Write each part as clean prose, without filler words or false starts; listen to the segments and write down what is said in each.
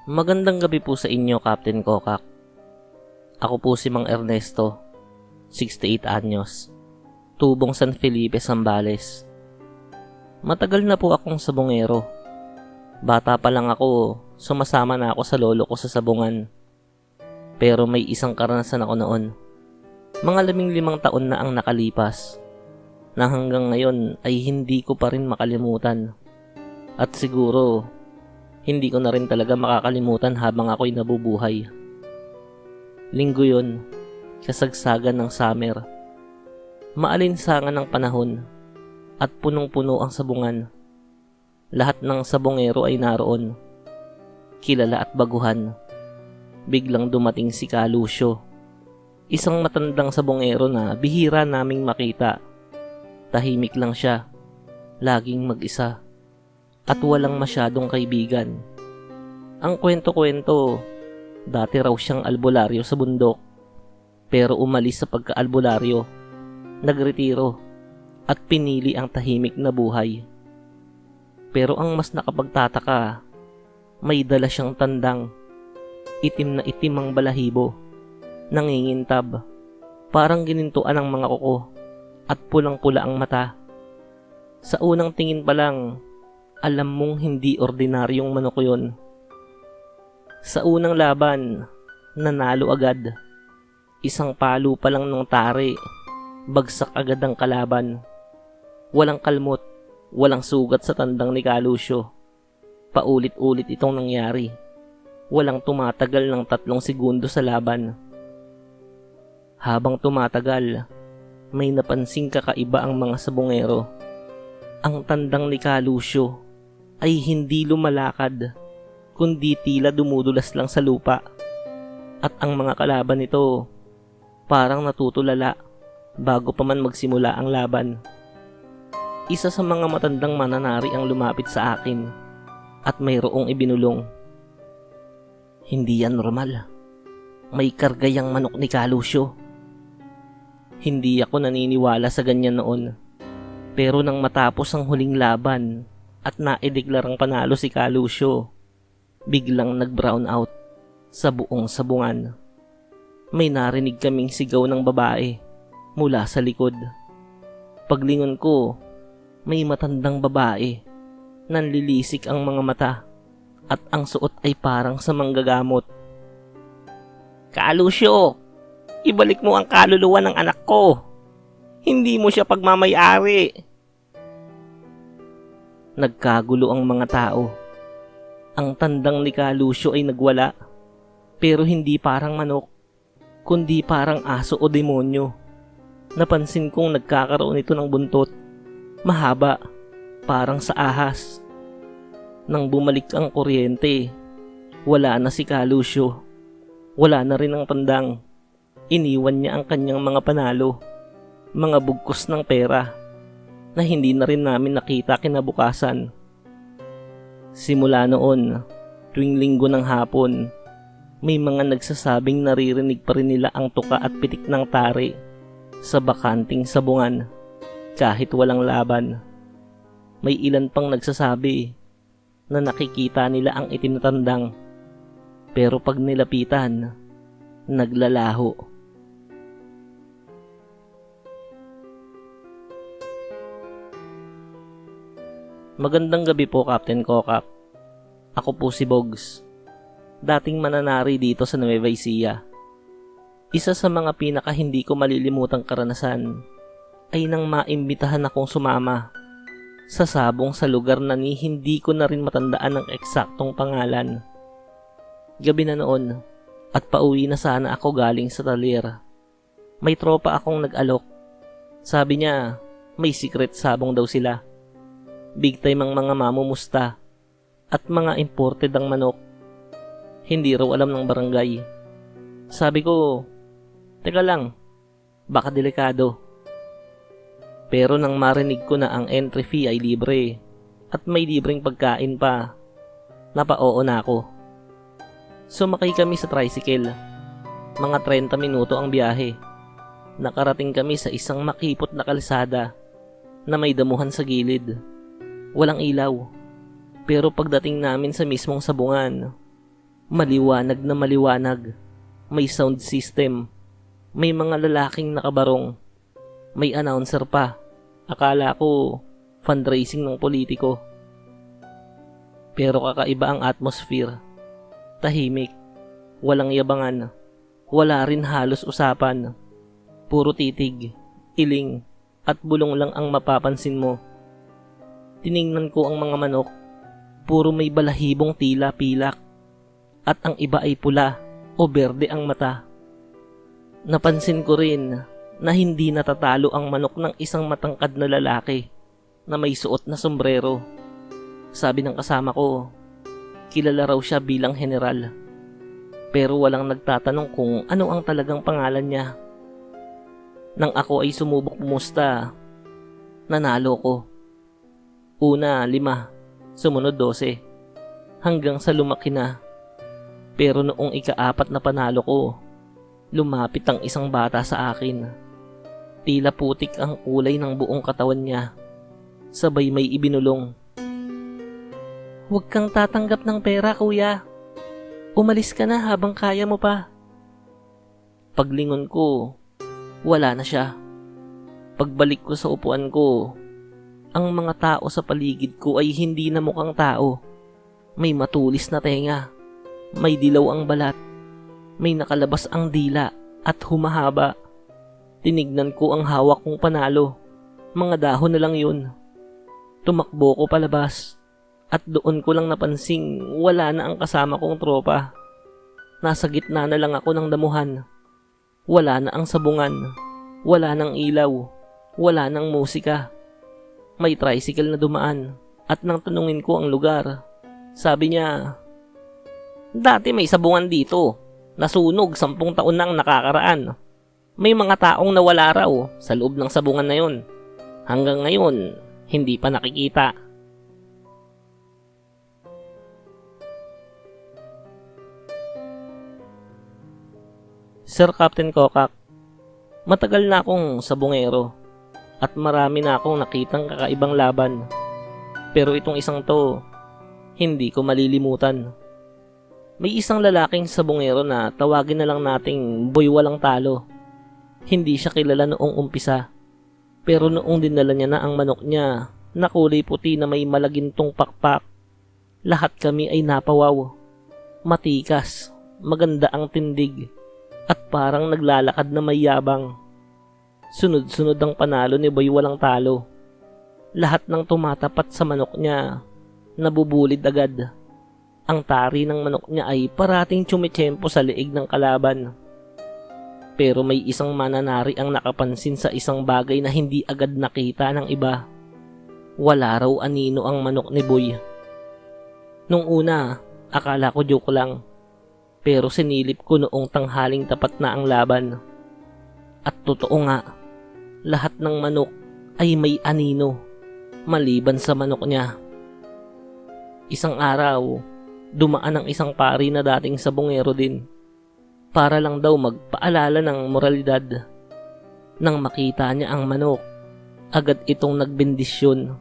Magandang gabi po sa inyo, Captain Kokak. Ako po si Mang Ernesto, 68 anyos, tubong San Felipe, Zambales. Matagal na po akong sabongero. Bata pa lang ako, sumasama na ako sa lolo ko sa sabungan. Pero may isang karanasan ako noon. Mga 15 taon na ang nakalipas, na hanggang ngayon ay hindi ko pa rin makalimutan. At siguro, hindi ko na rin talaga makakalimutan habang ako'y nabubuhay. Linggo yun, kasagsagan ng summer. Maalinsangan ng panahon at punong-puno ang sabungan. Lahat ng sabongero ay naroon, kilala at baguhan. Biglang dumating si Ka Lucio, isang matandang sabongero na bihira naming makita. Tahimik lang siya, laging mag-isa, at walang masyadong kaibigan. Ang kwento-kwento, dati raw siyang albularyo sa bundok, pero umalis sa pagka-albularyo, nagretiro, at pinili ang tahimik na buhay. Pero ang mas nakapagtataka, may dala siyang tandang, itim na itim ang balahibo, nangingintab, parang ginintuan ang mga kuko, at pulang-pula ang mata. Sa unang tingin pa lang, alam mong hindi ordinaryong manok yun. Sa unang laban, nanalo agad. Isang palo pa lang ng tari, bagsak agad ang kalaban. Walang kalmot, walang sugat sa tandang ni Ka Lucio. Paulit-ulit itong nangyari. Walang tumatagal ng 3 segundo sa laban. Habang tumatagal, may napansing kakaiba ang mga sabongero. Ang tandang ni Ka Lucio ay hindi lumalakad, kundi tila dumudulas lang sa lupa. At ang mga kalaban nito, parang natutulala bago pa man magsimula ang laban. Isa sa mga matandang mananari ang lumapit sa akin at mayroong ibinulong. Hindi yan normal. May kargayang manok ni Ka Lucio. Hindi ako naniniwala sa ganyan noon. Pero nang matapos ang huling laban at naideklarang panalo si Ka Lucio, biglang nag-brown out sa buong sabungan. May narinig kaming sigaw ng babae mula sa likod. Paglingon ko, may matandang babae. Nanlilisik ang mga mata at ang suot ay parang sa manggagamot. Ka Lucio, ibalik mo ang kaluluwa ng anak ko. Hindi mo siya pagmamay-ari. Nagkagulo ang mga tao. Ang tandang ni Ka Lucio ay nagwala, pero hindi parang manok, kundi parang aso o demonyo. Napansin kong nagkakaroon ito ng buntot, mahaba, parang sa ahas. Nang bumalik ang kuryente, wala na si Ka Lucio. Wala na rin ang tandang. Iniwan niya ang kanyang mga panalo, mga bugkos ng pera, na hindi na rin namin nakita kinabukasan. Simula noon, tuwing linggo ng hapon, may mga nagsasabing naririnig pa rin nila ang tuka at pitik ng tari sa bakanting sabungan kahit walang laban. May ilan pang nagsasabi na nakikita nila ang itim na tandang, pero pag nilapitan, naglalaho. Magandang gabi po, Captain Kokak. Ako po si Bogs, dating mananari dito sa Nueva Ecija. Isa sa mga pinaka hindi ko malilimutang karanasan ay nang maimbitahan akong sumama sa sabong sa lugar na hindi ko na rin matandaan ang eksaktong pangalan. Gabi na noon at pauwi na sana ako galing sa talyer. May tropa akong nag-alok. Sabi niya may secret sabong daw sila. Big time ang mga mamumusta at mga imported ang manok. Hindi raw alam ng barangay. Sabi ko, teka lang, baka delikado. Pero nang marinig ko na ang entry fee ay libre at may libreng pagkain pa, napa-oo na ako. Sumakay kami sa tricycle. Mga 30 minuto ang biyahe. Nakarating kami sa isang makipot na kalsada na may damuhan sa gilid. Walang ilaw, pero pagdating namin sa mismong sabungan, Maliwanag na maliwanag. May sound system. May mga lalaking nakabarong. May announcer pa. Akala ko fundraising ng politiko. Pero kakaiba ang atmosphere. Tahimik. Walang yabangan. Wala rin halos usapan. Puro titig, iling, at bulong lang ang mapapansin mo. Tiningnan ko ang mga manok. Puro may balahibong tila pilak. At ang iba ay pula o berde ang mata. Napansin ko rin na hindi natatalo ang manok ng isang matangkad na lalaki na may suot na sombrero. Sabi ng kasama ko, kilala raw siya bilang general. Pero walang nagtatanong kung ano ang talagang pangalan niya. Nang ako ay sumubok pumusta, nanalo ko. Una, 5, sumunod 12, hanggang sa lumaki na. Pero noong ika-4 na panalo ko, lumapit ang isang bata sa akin. Tila putik ang kulay ng buong katawan niya. Sabay may ibinulong. "Huwag kang tatanggap ng pera, kuya. Umalis ka na habang kaya mo pa." Paglingon ko, wala na siya. Pagbalik ko sa upuan ko, ang mga tao sa paligid ko ay hindi na mukhang tao. May matulis na tenga. May dilaw ang balat. May nakalabas ang dila at humahaba. Tinignan ko ang hawak kong panalo. Mga dahon na lang yun. Tumakbo ko palabas. At doon ko lang napansing wala na ang kasama kong tropa. Nasa gitna na lang ako ng damuhan. Wala na ang sabungan. Wala nang ilaw. Wala nang musika. May tricycle na dumaan. At nang tanungin ko ang lugar, sabi niya, "Dati may sabungan dito. Nasunog 10 taon nang nakakaraan. May mga taong nawala raw sa loob ng sabungan na yon. Hanggang ngayon, hindi pa nakikita." Sir Captain Kokak, matagal na akong sabungero at marami na akong nakitang kakaibang laban. Pero itong isang to, hindi ko malilimutan. May isang lalaking sabungero na tawagin na lang nating Boy Walang Talo. Hindi siya kilala noong umpisa. Pero noong dinala niya na ang manok niya na kulay puti na may malagintong pakpak, lahat kami ay napawaw. Matikas, maganda ang tindig, at parang naglalakad na may yabang. Sunod-sunod ang panalo ni Boy Walang Talo. Lahat ng tumatapat sa manok niya, nabubulid agad. Ang tari ng manok niya ay parating tsumitsempo sa leeg ng kalaban. Pero may isang mananari ang nakapansin sa isang bagay na hindi agad nakita ng iba. Wala raw anino ang manok ni Boy. Nung una, akala ko joke lang. Pero sinilip ko noong tanghaling tapat na ang laban. At totoo nga, lahat ng manok ay may anino, maliban sa manok niya. Isang araw, dumaan ang isang pari na dating sabungero din. Para lang daw magpaalala ng moralidad. Nang makita niya ang manok, agad itong nagbendisyon.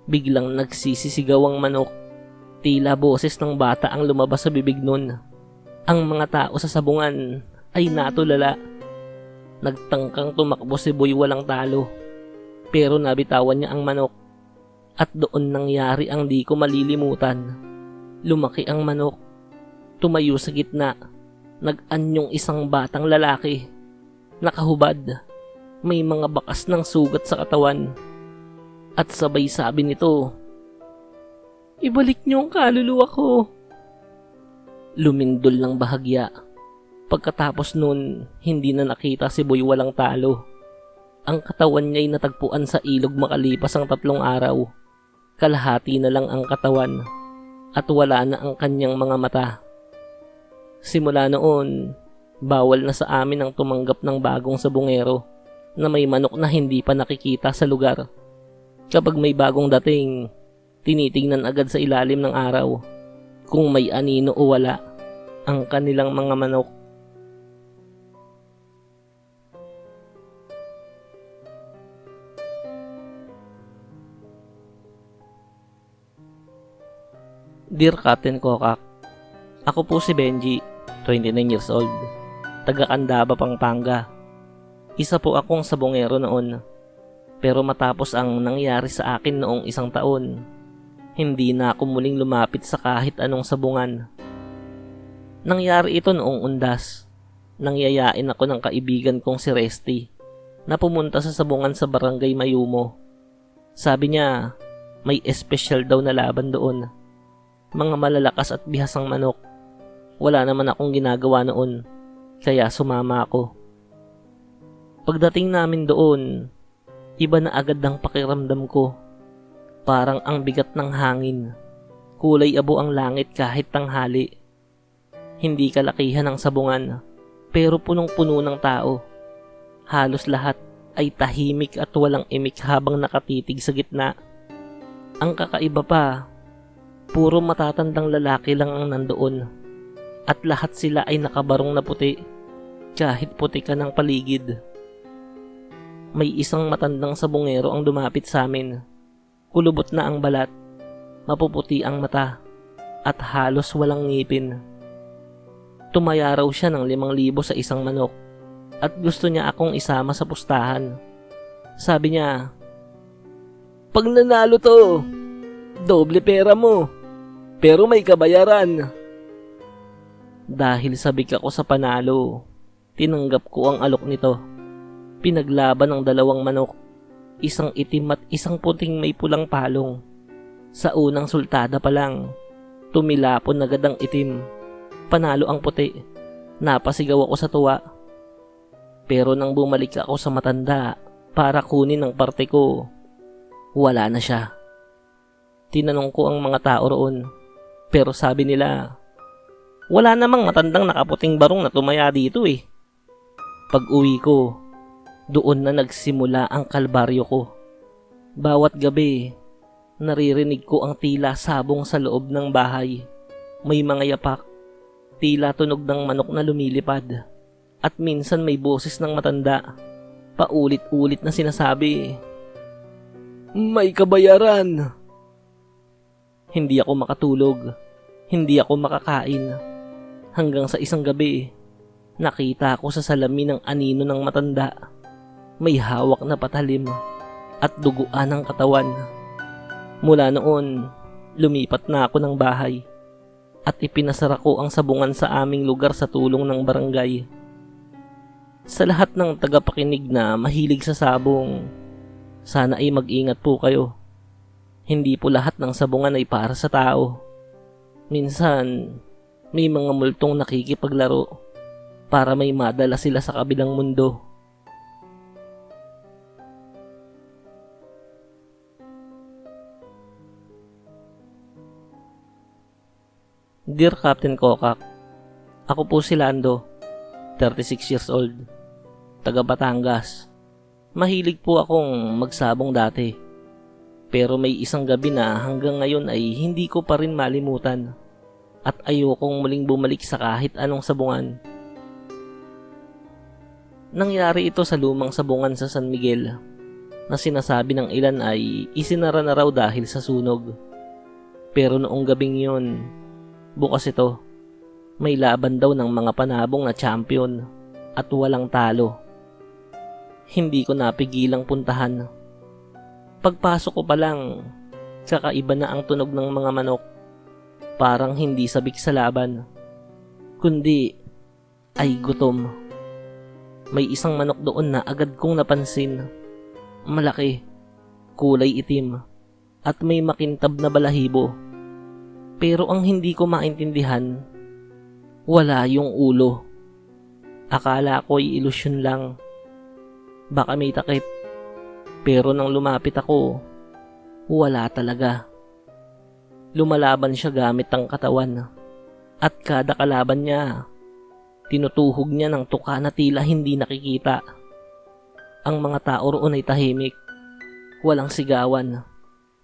Biglang nagsisisigaw ang manok. Tila boses ng bata ang lumabas sa bibig nun. Ang mga tao sa sabungan ay natulala. Nagtangkang tumakbo si Boy Walang Talo. Pero nabitawan niya ang manok. At doon nangyari ang di ko malilimutan. Lumaki ang manok. Tumayo sa gitna. Nag-anyong isang batang lalaki. Nakahubad. May mga bakas ng sugat sa katawan. At sabay sabi nito, "Ibalik niyo ang kaluluwa ko." Lumindol ng bahagya. Pagkatapos nun, hindi na nakita si Boy Walang Talo. Ang katawan niya ay natagpuan sa ilog makalipas ang 3 araw. Kalahati na lang ang katawan at wala na ang kanyang mga mata. Simula noon, bawal na sa amin ang tumanggap ng bagong sabungero na may manok na hindi pa nakikita sa lugar. Kapag may bagong dating, tinitingnan agad sa ilalim ng araw kung may anino o wala ang kanilang mga manok. Dear Captain Kokak, Ako po si Benji, 29 years old, taga Candaba, Pampanga. Isa po akong sabongero noon. Pero matapos ang nangyari sa akin noong 1 taon, hindi na ako muling lumapit sa kahit anong sabungan. Nangyari ito noong undas. Nangyayain ako ng kaibigan kong si Resty na pumunta sa sabungan sa Barangay Mayumo. Sabi niya, may espesyal daw na laban doon. Mga malalakas at bihasang manok. Wala naman akong ginagawa noon, kaya sumama ako. Pagdating namin doon, iba na agad ang pakiramdam ko. Parang ang bigat ng hangin. Kulay abo ang langit kahit tanghali. Hindi kalakihan ang sabungan, pero punong-puno ng tao. Halos lahat ay tahimik at walang imik habang nakatitig sa gitna. Ang kakaiba pa, puro matatandang lalaki lang ang nandoon. At lahat sila ay nakabarong na puti, kahit puti ka ng paligid. May isang matandang sabungero ang lumapit sa amin. Kulubot na ang balat, mapuputi ang mata, at halos walang ngipin. Tumaya raw siya ng 5,000 sa isang manok, at gusto niya akong isama sa pustahan. Sabi niya, "Pag nanalo to, doble pera mo, pero may kabayaran." Dahil sabik ako sa panalo, tinanggap ko ang alok nito. Pinaglaban ng 2 manok, isang itim at isang puting may pulang palong. Sa unang sultada pa lang, tumilapon agad ang itim. Panalo ang puti. Napasigaw ako sa tuwa. Pero nang bumalik ako sa matanda para kunin ang parte ko, wala na siya. Tinanong ko ang mga tao roon, pero sabi nila, wala namang matandang nakaputing barong na tumaya dito eh. Pag uwi ko, doon na nagsimula ang kalbaryo ko. Bawat gabi, naririnig ko ang tila sabong sa loob ng bahay. May mga yapak, tila tunog ng manok na lumilipad. At minsan may boses ng matanda, paulit-ulit na sinasabi, "May kabayaran." Hindi ako makatulog, hindi ako makakain. Hanggang sa isang gabi, nakita ko sa salamin ng anino ng matanda. May hawak na patalim at duguan ng katawan. Mula noon, lumipat na ako ng bahay at ipinasara ko ang sabungan sa aming lugar sa tulong ng barangay. Sa lahat ng tagapakinig na mahilig sa sabong, sana ay mag-ingat po kayo. Hindi po lahat ng sabungan ay para sa tao. Minsan, may mga multong nakikipaglaro para may madala sila sa kabilang mundo. Dear Captain Kokak, ako po si Lando, 36 years old, taga Batangas. Mahilig po akong magsabong dati, pero may isang gabi na hanggang ngayon ay hindi ko pa rin malimutan at ayokong muling bumalik sa kahit anong sabungan. Nangyari ito sa lumang sabungan sa San Miguel na sinasabi ng ilan ay isinara na raw dahil sa sunog. Pero noong gabing yun, bukas ito. May laban daw ng mga panabong na champion at walang talo. Hindi ko napigilang puntahan. Pagpasok ko pa lang, kakaiba na ang tunog ng mga manok. Parang hindi sabik sa laban, kundi ay gutom. May isang manok doon na agad kong napansin. Malaki, kulay itim, at may makintab na balahibo. Pero ang hindi ko maintindihan, wala yung ulo. Akala ko ay ilusyon lang. Baka may takip. Pero nang lumapit ako, wala talaga. Lumalaban siya gamit ang katawan. At kada kalaban niya, tinutuhog niya ng tuka na tila hindi nakikita. Ang mga tao roon ay tahimik. Walang sigawan.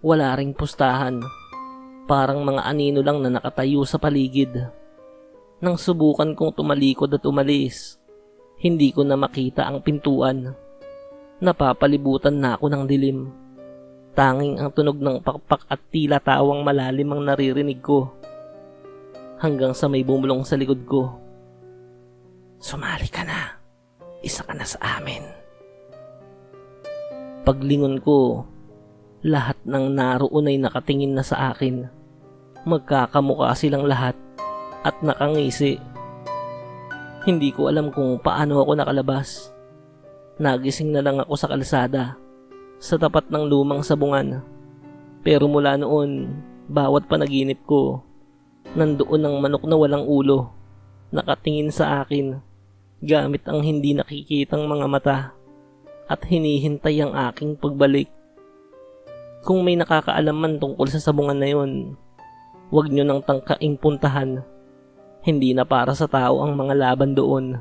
Wala ring pustahan. Parang mga anino lang na nakatayo sa paligid. Nang subukan kong tumalikod at umalis, hindi ko na makita ang pintuan. Napapalibutan na ako ng dilim. Tanging ang tunog ng pakpak at tila tawang malalim ang naririnig ko. hanggang sa may bumulong sa likod ko. "Sumali ka na. Isa ka na sa amin." Paglingon ko, lahat ng naroon ay nakatingin na sa akin. Magkakamukha silang lahat at nakangisi. Hindi ko alam kung paano ako nakalabas. Nagising na lang ako sa kalsada, sa tapat ng lumang sabungan. Pero mula noon, bawat panaginip ko, nandoon ang manok na walang ulo, nakatingin sa akin, gamit ang hindi nakikitang mga mata, at hinihintay ang aking pagbalik. Kung may nakakaalam man tungkol sa sabungan na yon, huwag nyo nang tangkaing puntahan. Hindi na para sa tao ang mga laban doon.